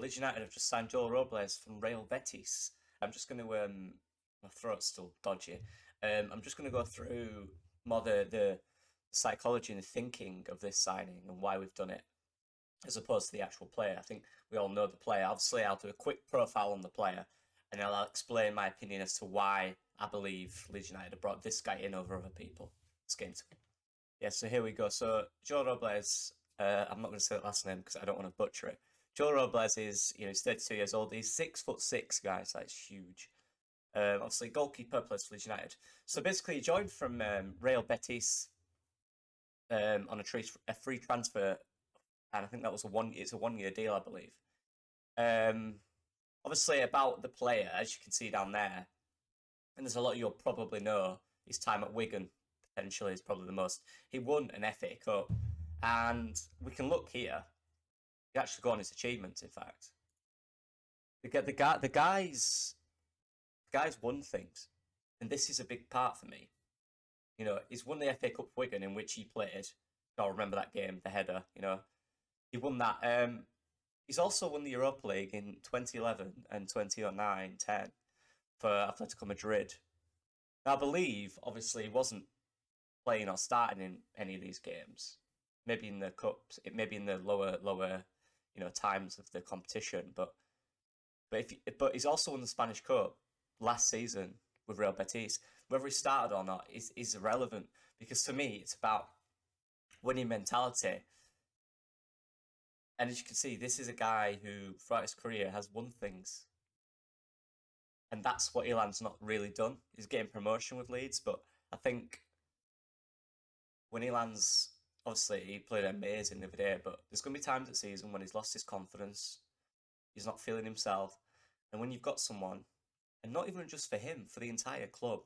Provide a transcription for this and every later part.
Leeds United have just signed Robles from Real Betis. I'm just going to my throat's still dodgy. I'm just going to go through more the psychology and the thinking of this signing and why we've done it, as opposed to the actual player. I think we all know the player. Obviously, I'll do a quick profile on the player, and I'll explain my opinion as to why I believe Leeds United have brought this guy in over other people. Let's get into it. Yeah, so here we go. So Joe Robles, I'm not going to say the last name because I don't want to butcher it. Joe Robles is, he's 32 years old. He's 6'6", guys. That's huge. Obviously, goalkeeper, plays for Leeds United. So basically, he joined from Real Betis on a free transfer, and I think that was it's a 1 year deal, I believe. Obviously, about the player, as you can see down there, and there's a lot you'll probably know. His time at Wigan potentially is probably the most. He won an FA Cup, and we can look here. He actually got on his achievements. In fact, the guy's won things, and this is a big part for me. He's won the FA Cup for Wigan, in which he played. I remember that game, the header. He won that. He's also won the Europa League in 2011 and 2009-10 for Atletico Madrid. Now, I believe, obviously, he wasn't playing or starting in any of these games. Maybe in the cups, maybe in the lower, times of the competition. But he's also won the Spanish Cup last season with Real Betis. Whether he started or not is irrelevant, because to me it's about winning mentality. And as you can see, this is a guy who throughout his career has won things. And that's what Ilan's not really done. He's getting promotion with Leeds, but I think when Ilan's, obviously he played amazing the other day, but there's going to be times this season when he's lost his confidence, he's not feeling himself. And when you've got someone, and not even just for him, for the entire club,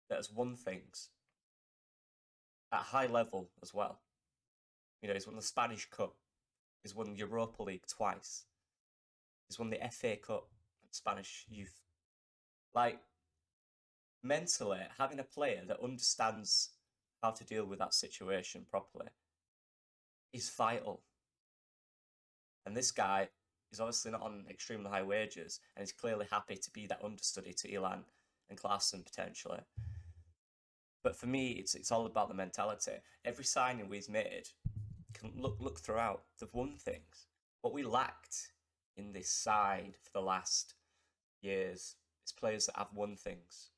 that has won things at a high level as well. He's won the Spanish Cup, he's won the Europa League twice, he's won the FA Cup at Spanish youth. Like, mentally, having a player that understands how to deal with that situation properly is vital. And this guy is obviously not on extremely high wages, and is clearly happy to be that understudy to Ilan and Klaassen potentially. But for me, it's all about the mentality. Every signing we've made, can look throughout, they've won things. What we lacked in this side for the last years is players that have won things.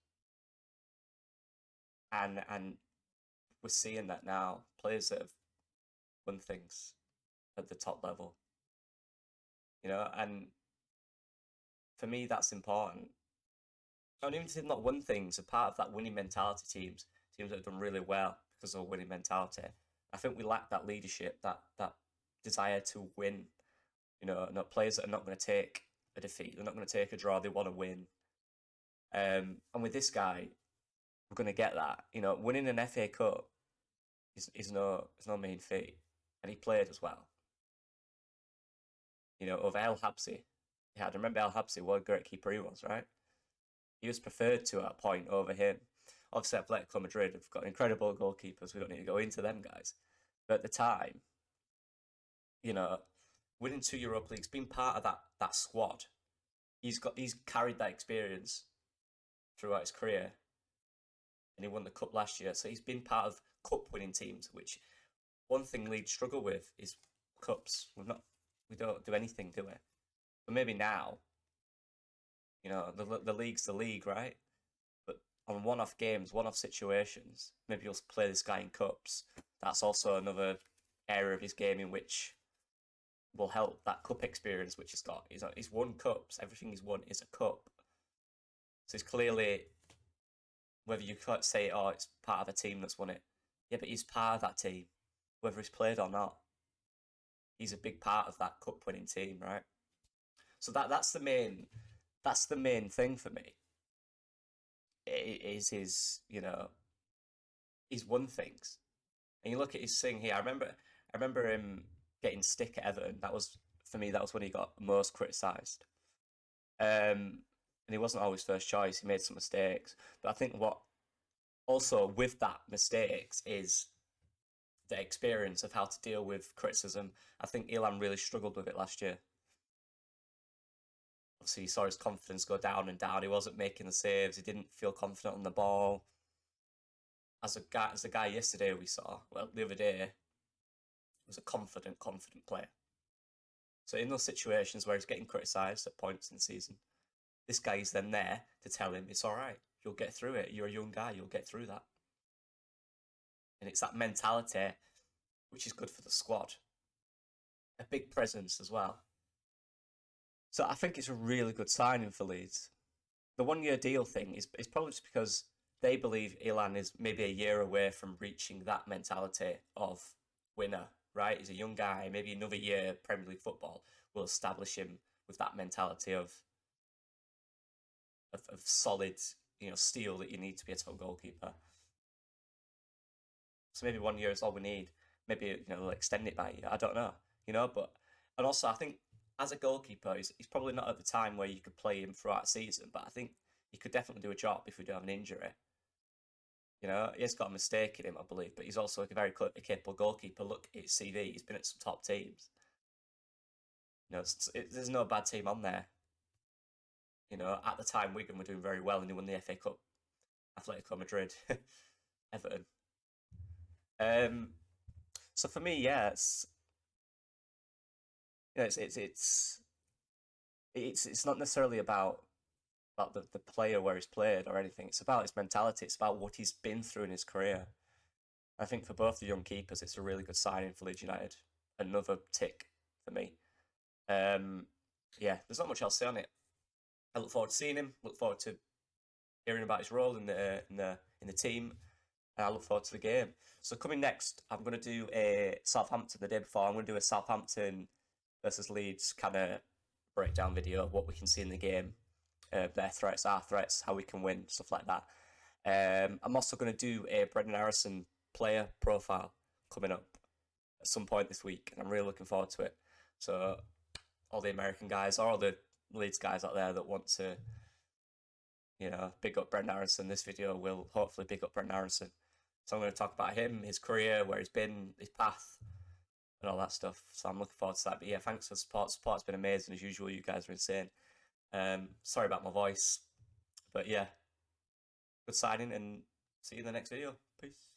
And we're seeing that now. Players that have won things at the top level. And for me, that's important. And even if they've not won things, a part of that winning mentality teams that have done really well because of winning mentality. I think we lack that leadership, that desire to win. Not players that are not going to take a defeat. They're not going to take a draw. They want to win. And with this guy, we're going to get that. Winning an FA Cup is no mean feat, and he played as well. Over El Habsi. Yeah, I remember El Habsi, what a great keeper he was, right? He was preferred to at a point over him. Obviously, Atletico Madrid have got incredible goalkeepers. We don't need to go into them guys. But at the time, winning 2 Europa Leagues, being part of that squad, he's carried that experience throughout his career, and he won the cup last year. So he's been part of cup-winning teams, which one thing Leeds struggle with is cups. We don't do anything, do we? But maybe now, the league's the league, right? But on one-off games, one-off situations, maybe you'll play this guy in cups. That's also another area of his game in which will help that cup experience which he's got. He's won cups. Everything he's won is a cup. So he's clearly, whether you can't say, oh, it's part of a team that's won it. Yeah, but he's part of that team, whether he's played or not. He's a big part of that cup-winning team, right? So that's the main thing for me. Is his, he's won things. And you look at his thing here. I remember him getting stick at Everton. That was, for me, that was when he got most criticised. And he wasn't always first choice. He made some mistakes. But I think what also with that mistakes is the experience of how to deal with criticism. I think Ilan really struggled with it last year. obviously you saw his confidence go down and down. He wasn't making the saves. He didn't feel confident on the ball. As a guy yesterday we saw, well, the other day, was a confident player. So in those situations where he's getting criticised at points in the season, this guy is then there to tell him it's all right. You'll get through it. You're a young guy. You'll get through that. And it's that mentality which is good for the squad. A big presence as well. So I think it's a really good signing for Leeds. The 1 year deal thing is probably just because they believe Ilan is maybe a year away from reaching that mentality of winner, right? He's a young guy. Maybe another year Premier League football will establish him with that mentality of solid, steel that you need to be a top goalkeeper. So maybe 1 year is all we need. Maybe they'll extend it by a year. I don't know. But and also I think as a goalkeeper, he's probably not at the time where you could play him throughout the season, but I think he could definitely do a job if we do have an injury. He has got a mistake in him, I believe, but he's also a very capable goalkeeper. Look at his CV; he's been at some top teams. There's no bad team on there. At the time, Wigan were doing very well, and he won the FA Cup. Atletico Madrid, Everton. So for me, yeah, it's not necessarily about the player where he's played or anything. It's about his mentality. It's about what he's been through in his career. I think for both the young keepers, it's a really good signing for Leeds United. Another tick for me. Yeah, there's not much else to say on it. I look forward to seeing him. Look forward to hearing about his role in the team. And I look forward to the game. So coming next, I'm going to do a Southampton the day before. I'm going to do a Southampton versus Leeds kind of breakdown video of what we can see in the game. Their threats, our threats, how we can win, stuff like that. I'm also going to do a Brendan Harrison player profile coming up at some point this week, and I'm really looking forward to it. So all the American guys, or all the Leeds guys out there that want to, big up Brendan Harrison, this video will hopefully big up Brendan Harrison. So I'm going to talk about him, his career, where he's been, his path, and all that stuff. So I'm looking forward to that. But yeah, thanks for the support. Support's been amazing as usual. You guys are insane. Sorry about my voice, but yeah, good signing, and see you in the next video. Peace.